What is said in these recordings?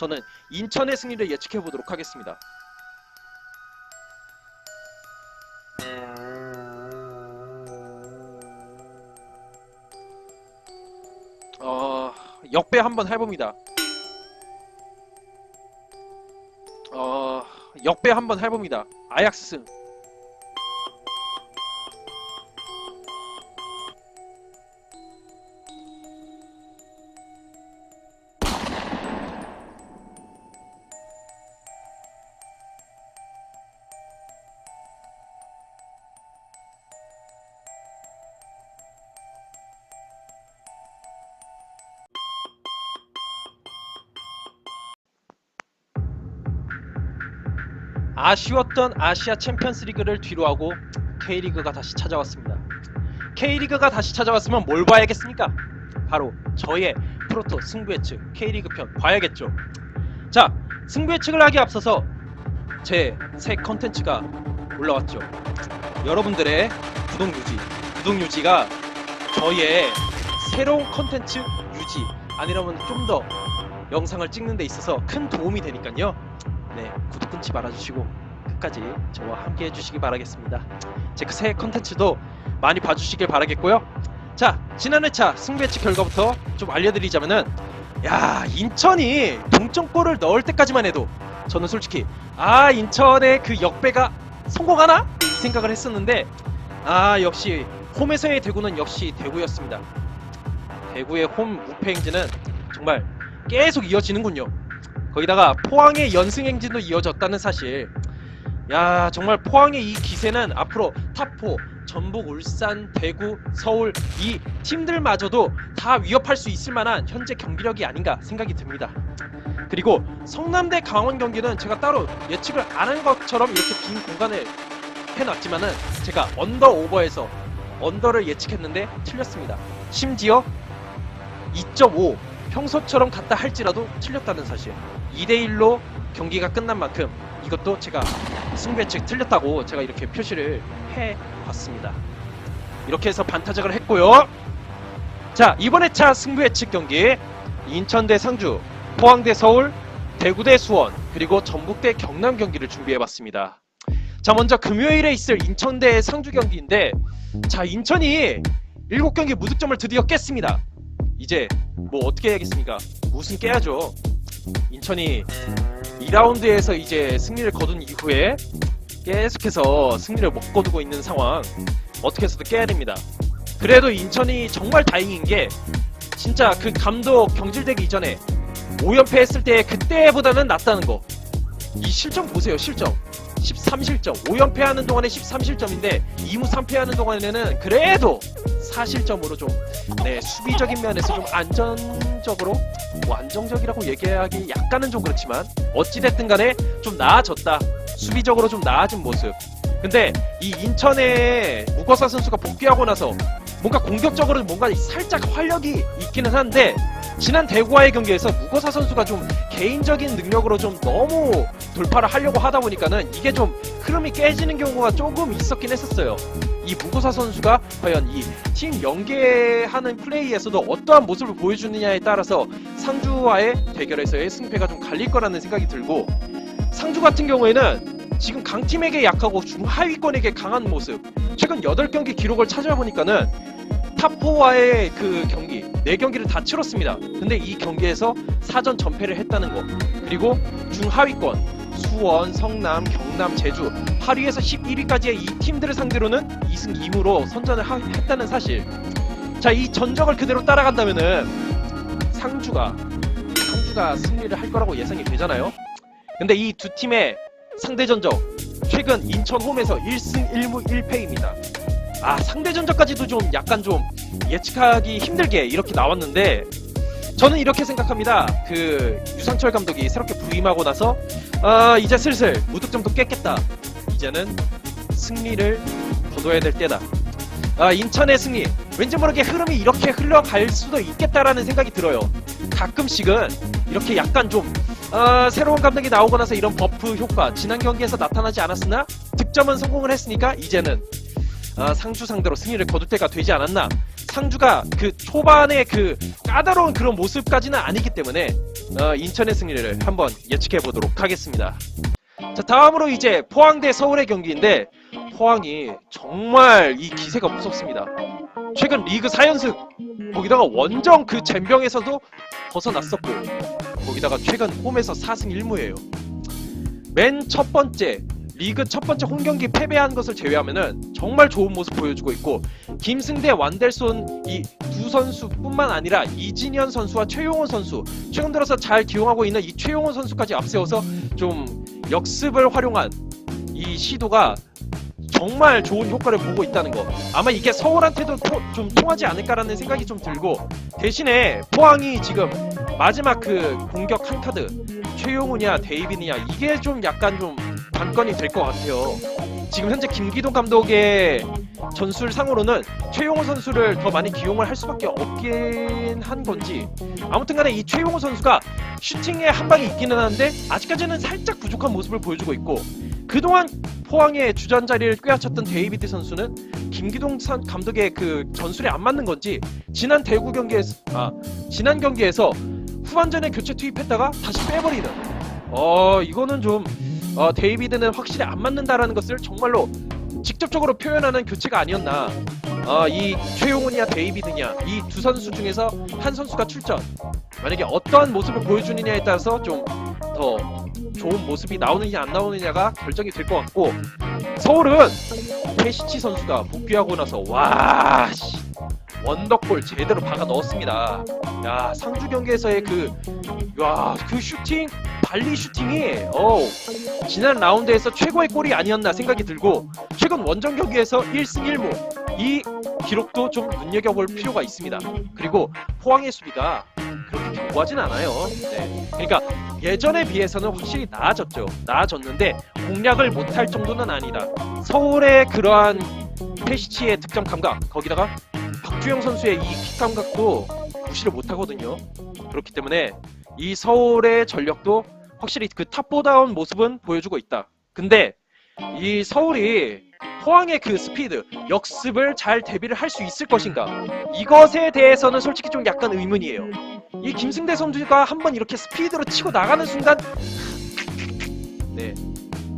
저는 인천의 승리를 예측해 보도록 하겠습니다. 역배 한번 해봅니다. 역배 한번 해봅니다. 아약스 승. 아쉬웠던 아시아 챔피언스리그를 뒤로하고 K리그가 다시 찾아왔습니다. K리그가 다시 찾아왔으면 뭘 봐야겠습니까? 바로 저의 프로토 승부 예측 K리그 편 봐야겠죠. 자, 승부 예측을 하기 앞서서 제 새 컨텐츠가 올라왔죠. 여러분들의 구독 유지가 저의 새로운 컨텐츠 유지 아니라면 좀 더 영상을 찍는 데 있어서 큰 도움이 되니까요. 네, 구독 끊지 말아주시고 끝까지 저와 함께 해주시기 바라겠습니다. 제 그 새 컨텐츠도 많이 봐주시길 바라겠고요. 자, 지난 회차 승부 예측 결과부터 좀 알려드리자면은, 야, 인천이 동점골을 넣을 때까지만 해도 저는 솔직히 인천의 그 역배가 성공하나? 이 생각을 했었는데, 역시 홈에서의 대구는 역시 대구였습니다. 대구의 홈 무패 행진은 정말 계속 이어지는군요. 거기다가 포항의 연승 행진도 이어졌다는 사실. 야, 정말 포항의 이 기세는 앞으로 탑4 전북, 울산, 대구, 서울 이 팀들마저도 다 위협할 수 있을 만한 현재 경기력이 아닌가 생각이 듭니다. 그리고 성남대 강원 경기는 제가 따로 예측을 안 한 것처럼 이렇게 빈 공간을 해놨지만은 제가 언더오버에서 언더를 예측했는데 틀렸습니다. 심지어 2.5 평소처럼 갔다 할지라도 틀렸다는 사실. 2대1로 경기가 끝난 만큼 이것도 제가 승부 예측 틀렸다고 제가 이렇게 표시를 해봤습니다. 이렇게 해서 반타작을 했고요. 자, 이번 회차 승부 예측 경기 인천 대 상주, 포항 대 서울, 대구 대 수원, 그리고 전북 대 경남 경기를 준비해봤습니다. 자, 먼저 금요일에 있을 인천 대 상주 경기인데, 자, 인천이 7경기 무득점을 드디어 깼습니다. 이제 뭐 어떻게 해야겠습니까? 우승 깨야죠. 인천이 2라운드에서 이제 승리를 거둔 이후에 계속해서 승리를 못 거두고 있는 상황, 어떻게 해서도 깨야 됩니다. 그래도 인천이 정말 다행인 게 진짜 그 감독 경질되기 이전에 5연패 했을 때 그때보다는 낫다는 거. 이 실점 보세요. 실점 13실점. 5연패 하는 동안에 13실점인데 2무 3패 하는 동안에는 그래도 4실점으로 좀, 네, 수비적인 면에서 좀 안정적으로, 뭐 안정적이라고 얘기하기 약간은 좀 그렇지만 어찌됐든 간에 좀 나아졌다. 수비적으로 좀 나아진 모습. 근데 이 인천의 무거사 선수가 복귀하고 나서 뭔가 공격적으로 뭔가 살짝 활력이 있기는 한데, 지난 대구와의 경기에서 무거사 선수가 좀 개인적인 능력으로 좀 너무 돌파를 하려고 하다 보니까는 이게 좀 흐름이 깨지는 경우가 조금 있었긴 했었어요. 이 무거사 선수가 과연 이 팀 연계하는 플레이에서도 어떠한 모습을 보여주느냐에 따라서 상주와의 대결에서의 승패가 좀 갈릴 거라는 생각이 들고, 상주 같은 경우에는 지금 강팀에게 약하고 중하위권에게 강한 모습, 최근 8경기 기록을 찾아보니까는 탑4와의 그 경기 4경기를 다 치렀습니다. 근데 이 경기에서 4전 전패를 했다는 거, 그리고 중하위권 수원, 성남, 경남, 제주 8위에서 11위까지의 이 팀들을 상대로는 2승 2무로 선전을 했다는 사실. 자, 이 전적을 그대로 따라간다면은 상주가 승리를 할 거라고 예상이 되잖아요. 근데 이 두 팀의 상대 전적, 최근 인천 홈에서 1승 1무 1패입니다. 상대 전적까지도 좀 약간 좀 예측하기 힘들게 이렇게 나왔는데, 저는 이렇게 생각합니다. 그 유상철 감독이 새롭게 부임하고 나서 이제 슬슬 무득점도 깼겠다. 이제는 승리를 거둬야 될 때다. 인천의 승리, 왠지 모르게 흐름이 이렇게 흘러갈 수도 있겠다라는 생각이 들어요. 가끔씩은 이렇게 약간 좀 새로운 감독이 나오고 나서 이런 버프 효과, 지난 경기에서 나타나지 않았으나 득점은 성공을 했으니까 이제는 상주 상대로 승리를 거둘 때가 되지 않았나. 상주가 그 초반에 그 까다로운 그런 모습까지는 아니기 때문에 인천의 승리를 한번 예측해 보도록 하겠습니다. 자, 다음으로 이제 포항 대 서울의 경기인데 포항이 정말 이 기세가 무섭습니다. 최근 리그 4연승, 거기다가 원정 그 젬병에서도 벗어났었고, 거기다가 최근 홈에서 4승 1무예요. 맨 첫 번째 리그 첫 번째 홈경기 패배한 것을 제외하면은 정말 좋은 모습 보여주고 있고, 김승대, 완델손 이 두 선수뿐만 아니라 이진현 선수와 최용호 선수, 최근 들어서 잘 기용하고 있는 이 최용호 선수까지 앞세워서 좀 역습을 활용한 이 시도가 정말 좋은 효과를 보고 있다는 거. 아마 이게 서울한테도 좀 통하지 않을까라는 생각이 좀 들고, 대신에 포항이 지금 마지막 그 공격 한 카드 최용우냐 데이비드냐, 이게 좀 약간 좀 관건이 될 것 같아요. 지금 현재 김기동 감독의 전술상으로는 최용호 선수를 더 많이 기용을 할 수밖에 없긴 한 건지, 아무튼 간에 이 최용호 선수가 슈팅에 한 방이 있기는 한데 아직까지는 살짝 부족한 모습을 보여주고 있고, 그동안 포항의 주전 자리를 꿰앗쳤던 데이비드 선수는 김기동 감독의 그 전술에 안 맞는 건지 지난 경기에서 후반전에 교체 투입했다가 다시 빼버리는, 이거는 좀 데이비드는 확실히 안 맞는다라는 것을 정말로 직접적으로 표현하는 교체가 아니었나. 이 최용훈이냐 데이비드냐, 이 두 선수 중에서 한 선수가 출전, 만약에 어떠한 모습을 보여주느냐에 따라서 좀 더 좋은 모습이 나오느냐 안 나오느냐가 결정이 될 것 같고, 서울은 페시치 선수가 복귀하고 나서 원더골 제대로 박아 넣었습니다. 야, 상주 경기에서의 그 슈팅, 발리 슈팅이 지난 라운드에서 최고의 골이 아니었나 생각이 들고, 최근 원정 경기에서 1승 1무, 이 기록도 좀 눈여겨볼 필요가 있습니다. 그리고 포항의 수비가 그렇게 견고하진 않아요. 네. 그러니까 예전에 비해서는 확실히 나아졌는데 공략을 못할 정도는 아니다. 서울의 그러한 페시치의 득점 감각, 거기다가 박주영 선수의 이 킥 감각도 무시를 못하거든요. 그렇기 때문에 이 서울의 전력도 확실히 그 탑보다운 모습은 보여주고 있다. 근데 이 서울이 포항의 그 스피드, 역습을 잘 대비를 할 수 있을 것인가, 이것에 대해서는 솔직히 좀 약간 의문이에요. 이 김승대 선수가 한번 이렇게 스피드로 치고 나가는 순간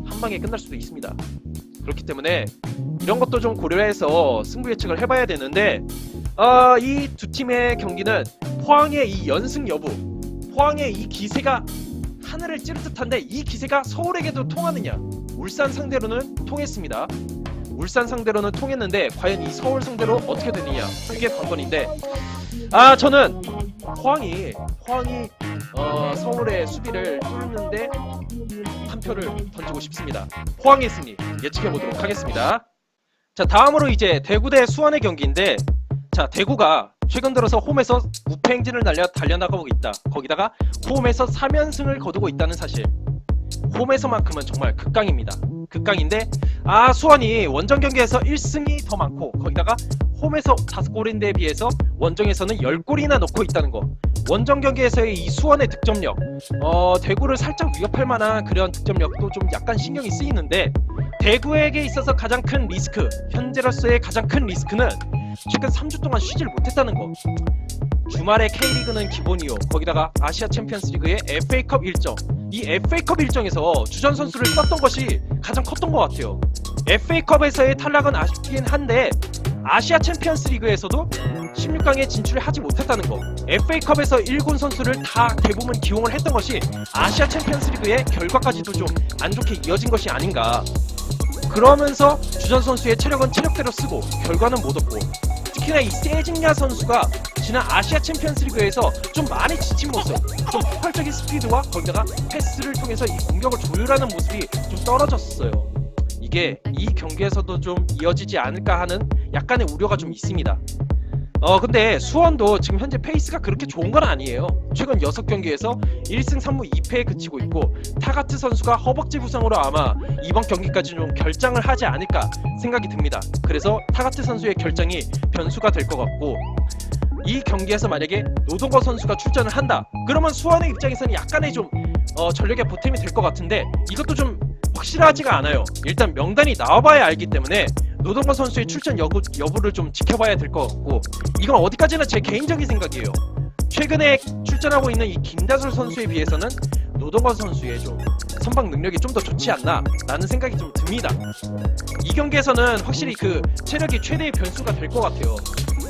한 방에 끝날 수도 있습니다. 그렇기 때문에 이런 것도 좀 고려해서 승부 예측을 해봐야 되는데, 이 두 팀의 경기는 포항의 이 연승 여부, 포항의 이 기세가 하늘을 찌를 듯한데 이 기세가 서울에게도 통하느냐. 울산 상대로는 통했습니다. 울산 상대로는 통했는데 과연 이 서울 상대로 어떻게 되느냐, 그게 관건인데, 저는 포항이 서울의 수비를 뚫는데 한 표를 던지고 싶습니다. 포항의 승리 예측해보도록 하겠습니다. 자, 다음으로 이제 대구 대 수원의 경기인데, 자, 대구가 최근 들어서 홈에서 무패 행진을 달려나가고 있다. 거기다가 홈에서 3연승을 거두고 있다는 사실, 홈에서만큼은 정말 극강입니다. 극강인데, 수원이 원정 경기에서 1승이 더 많고, 거기다가 홈에서 5골인데에 비해서 원정에서는 10골이나 넣고 있다는 거. 원정 경기에서의 이 수원의 득점력, 대구를 살짝 위협할 만한 그런 득점력도 좀 약간 신경이 쓰이는데, 대구에게 있어서 가장 큰 리스크, 현재로서의 가장 큰 리스크는 최근 3주 동안 쉬질 못했다는 거. 주말에 K리그는 기본이요, 거기다가 아시아 챔피언스 리그의 FA컵 일정, 이 FA컵 일정에서 주전 선수를 썼던 것이 가장 컸던 것 같아요. FA컵에서의 탈락은 아쉽긴 한데 아시아 챔피언스 리그에서도 16강에 진출을 하지 못했다는 거. FA컵에서 1군 선수를 다 대부분 기용을 했던 것이 아시아 챔피언스 리그의 결과까지도 좀 안 좋게 이어진 것이 아닌가. 그러면서 주전 선수의 체력은 체력대로 쓰고 결과는 못 얻고, 특히나 이 세징야 선수가 지난 아시아 챔피언스 리그에서 좀 많이 지친 모습, 좀 폭발적인 스피드와 거기다가 패스를 통해서 이 공격을 조율하는 모습이 좀 떨어졌어요. 이게 이 경기에서도 좀 이어지지 않을까 하는 약간의 우려가 좀 있습니다. 근데 수원도 지금 현재 페이스가 그렇게 좋은 건 아니에요. 최근 6경기에서 1승 3무 2패에 그치고 있고, 타가트 선수가 허벅지 부상으로 아마 이번 경기까지 좀 결장을 하지 않을까 생각이 듭니다. 그래서 타가트 선수의 결장이 변수가 될 것 같고, 이 경기에서 만약에 노동거 선수가 출전을 한다, 그러면 수원의 입장에서는 약간의 좀 전력의 보탬이 될 것 같은데, 이것도 좀 확실하지가 않아요. 일단 명단이 나와봐야 알기 때문에 노동거 선수의 출전 여부를 좀 지켜봐야 될 것 같고, 이건 어디까지나 제 개인적인 생각이에요. 최근에 출전하고 있는 이 김다솔 선수에 비해서는 노동건 선수의 좀 선방 능력이 좀 더 좋지 않나 라는 생각이 좀 듭니다. 이 경기에서는 확실히 그 체력이 최대의 변수가 될 것 같아요.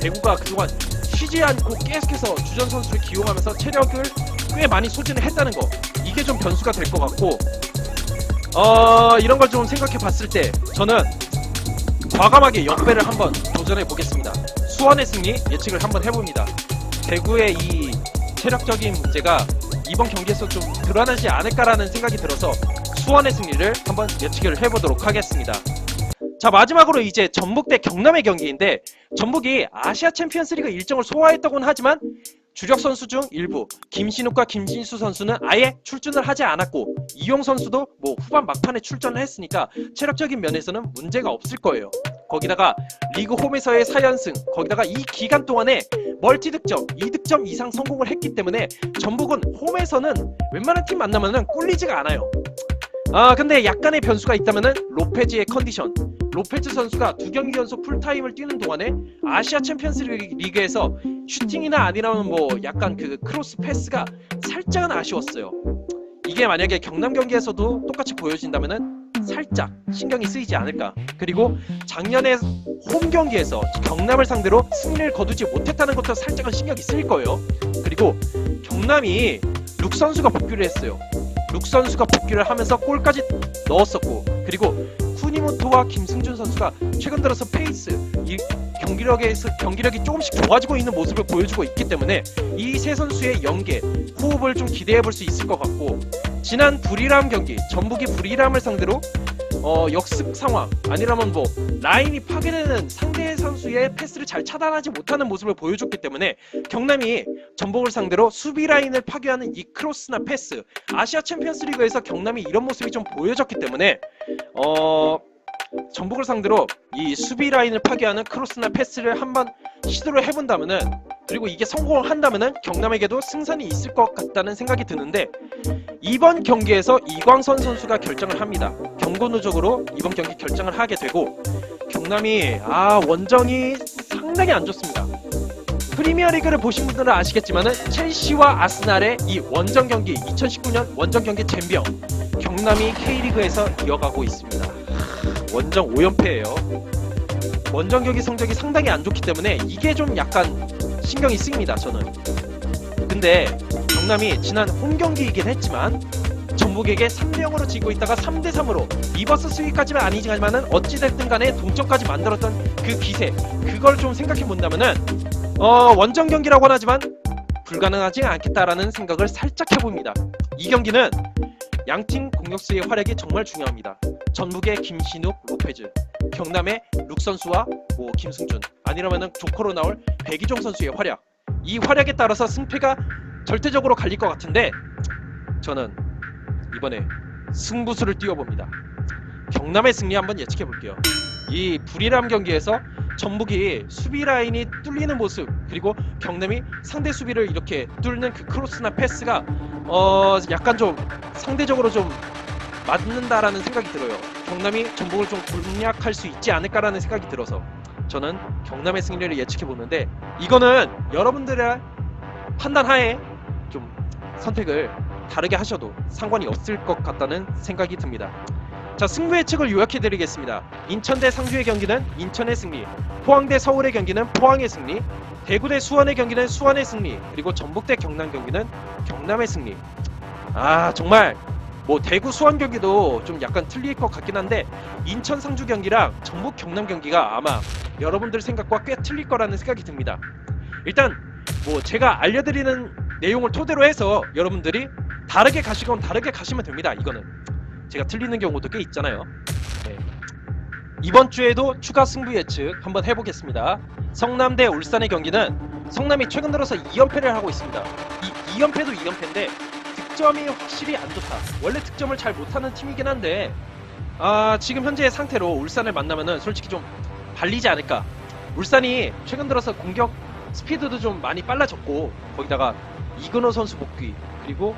대구가 그동안 쉬지 않고 계속해서 주전 선수를 기용하면서 체력을 꽤 많이 소진을 했다는 거, 이게 좀 변수가 될 것 같고, 이런 걸 좀 생각해 봤을 때 저는 과감하게 역배를 한번 도전해 보겠습니다. 수원의 승리 예측을 한번 해봅니다. 대구의 이 체력적인 문제가 이번 경기에서 좀 드러나지 않을까라는 생각이 들어서 수원의 승리를 한번 예측을 해보도록 하겠습니다. 자, 마지막으로 이제 전북 대 경남의 경기인데, 전북이 아시아 챔피언스리그 일정을 소화했다고는 하지만 주력 선수 중 일부 김신욱과 김진수 선수는 아예 출전을 하지 않았고, 이용 선수도 뭐 후반 막판에 출전을 했으니까 체력적인 면에서는 문제가 없을 거예요. 거기다가 리그 홈에서의 4연승, 거기다가 이 기간 동안에 멀티 득점 2득점 이상 성공을 했기 때문에 전북은 홈에서는 웬만한 팀 만나면은 꿀리지가 않아요. 근데 약간의 변수가 있다면은 로페즈의 컨디션. 로페즈 선수가 2경기 연속 풀타임을 뛰는 동안에 아시아 챔피언스 리그에서 슈팅이나 아니라면 뭐 약간 그 크로스 패스가 살짝은 아쉬웠어요. 이게 만약에 경남 경기에서도 똑같이 보여진다면은 살짝 신경이 쓰이지 않을까. 그리고 작년에 홈 경기에서 경남을 상대로 승리를 거두지 못했다는 것도 살짝은 신경이 쓰일 거예요. 그리고 경남이 룩 선수가 복귀를 했어요. 룩 선수가 복귀를 하면서 골까지 넣었었고, 그리고 쿠니모토와 김승준 선수가 최근 들어서 페이스, 이 경기력이 조금씩 좋아지고 있는 모습을 보여주고 있기 때문에 이 세 선수의 연계, 호흡을 좀 기대해 볼 수 있을 것 같고, 지난 불이람 경기, 전북이 불이람을 상대로 역습 상황, 아니라면 뭐 라인이 파괴되는 상대 선수의 패스를 잘 차단하지 못하는 모습을 보여줬기 때문에 경남이 전북을 상대로 수비 라인을 파괴하는 이 크로스나 패스, 아시아 챔피언스 리그에서 경남이 이런 모습이 좀 보여졌기 때문에 전북을 상대로 이 수비 라인을 파괴하는 크로스나 패스를 한번 시도를 해본다면은, 그리고 이게 성공을 한다면은 경남에게도 승산이 있을 것 같다는 생각이 드는데, 이번 경기에서 이광선 선수가 결정을 합니다. 경고 누적으로 이번 경기 결정을 하게 되고, 경남이 원정이 상당히 안 좋습니다. 프리미어리그를 보신 분들은 아시겠지만은 첼시와 아스날의 이 원정 경기, 2019년 원정 경기 잼병, 경남이 K리그에서 이어가고 있습니다. 원정 5연패예요. 원정 경기 성적이 상당히 안 좋기 때문에 이게 좀 약간 신경이 쓰입니다, 저는. 근데 경남이 지난 홈 경기이긴 했지만 전북에게 3대0으로 지고 있다가 3대3으로 리버스 스윗까지는 아니지만은 어찌됐든 간에 동점까지 만들었던 그 기세, 그걸 좀 생각해 본다면은 원정 경기라고는 하지만 불가능하지 않겠다라는 생각을 살짝 해봅니다. 이 경기는 양팀 공격수의 활약이 정말 중요합니다. 전북의 김신욱, 로페즈, 경남의 룩 선수와 뭐 김승준, 아니라면은 조커로 나올 백이종 선수의 활약, 이 활약에 따라서 승패가 절대적으로 갈릴 것 같은데, 저는 이번에 승부수를 띄워봅니다. 경남의 승리 한번 예측해 볼게요. 이 불이람 경기에서 전북이 수비 라인이 뚫리는 모습, 그리고 경남이 상대 수비를 이렇게 뚫는 그 크로스나 패스가 약간 좀 상대적으로 좀 맞는다라는 생각이 들어요. 경남이 전북을 좀 공략할 수 있지 않을까라는 생각이 들어서 저는 경남의 승리를 예측해 보는데, 이거는 여러분들의 판단하에 좀 선택을 다르게 하셔도 상관이 없을 것 같다는 생각이 듭니다. 자, 승부 예측을 요약해 드리겠습니다. 인천 대 상주의 경기는 인천의 승리, 포항 대 서울의 경기는 포항의 승리, 대구 대 수원의 경기는 수원의 승리, 그리고 전북 대 경남 경기는 경남의 승리. 정말 뭐 대구 수원 경기도 좀 약간 틀릴 것 같긴 한데, 인천 상주 경기랑 전북 경남 경기가 아마 여러분들 생각과 꽤 틀릴 거라는 생각이 듭니다. 일단 뭐 제가 알려드리는 내용을 토대로 해서 여러분들이 다르게 가시건 다르게 가시면 됩니다. 이거는 제가 틀리는 경우도 꽤 있잖아요. 네. 이번 주에도 추가 승부 예측 한번 해보겠습니다. 성남 대 울산의 경기는 성남이 최근 들어서 2연패를 하고 있습니다. 이 2연패도 2연패인데 득점이 확실히 안 좋다. 원래 득점을 잘 못하는 팀이긴 한데 지금 현재의 상태로 울산을 만나면은 솔직히 좀 발리지 않을까. 울산이 최근 들어서 공격 스피드도 좀 많이 빨라졌고, 거기다가 이근호 선수 복귀, 그리고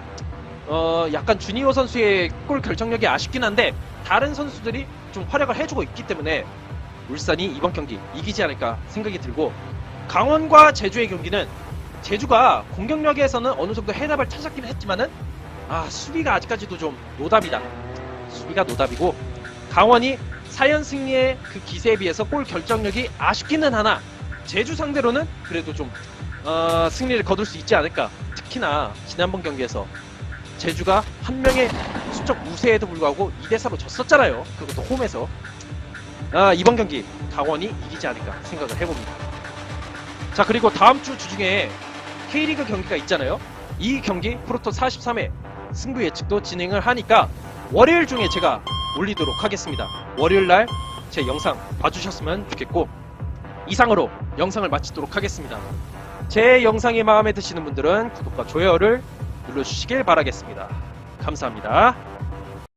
약간 주니어 선수의 골 결정력이 아쉽긴 한데 다른 선수들이 좀 활약을 해주고 있기 때문에 울산이 이번 경기 이기지 않을까 생각이 들고, 강원과 제주의 경기는 제주가 공격력에서는 어느 정도 해답을 찾았긴 했지만은 수비가 아직까지도 좀 노답이다. 수비가 노답이고 강원이 4연 승리의 그 기세에 비해서 골 결정력이 아쉽기는 하나 제주 상대로는 그래도 좀 승리를 거둘 수 있지 않을까. 특히나 지난번 경기에서 제주가 한 명의 수적 우세에도 불구하고 2대4로 졌었잖아요. 그것도 홈에서. 이번 경기 강원이 이기지 않을까 생각을 해봅니다. 자, 그리고 다음 주 주중에 K리그 경기가 있잖아요. 이 경기 프로토 43회 승부 예측도 진행을 하니까 월요일 중에 제가 올리도록 하겠습니다. 월요일날 제 영상 봐주셨으면 좋겠고 이상으로 영상을 마치도록 하겠습니다. 제 영상이 마음에 드시는 분들은 구독과 좋아요를 눌러주시길 바라겠습니다. 감사합니다.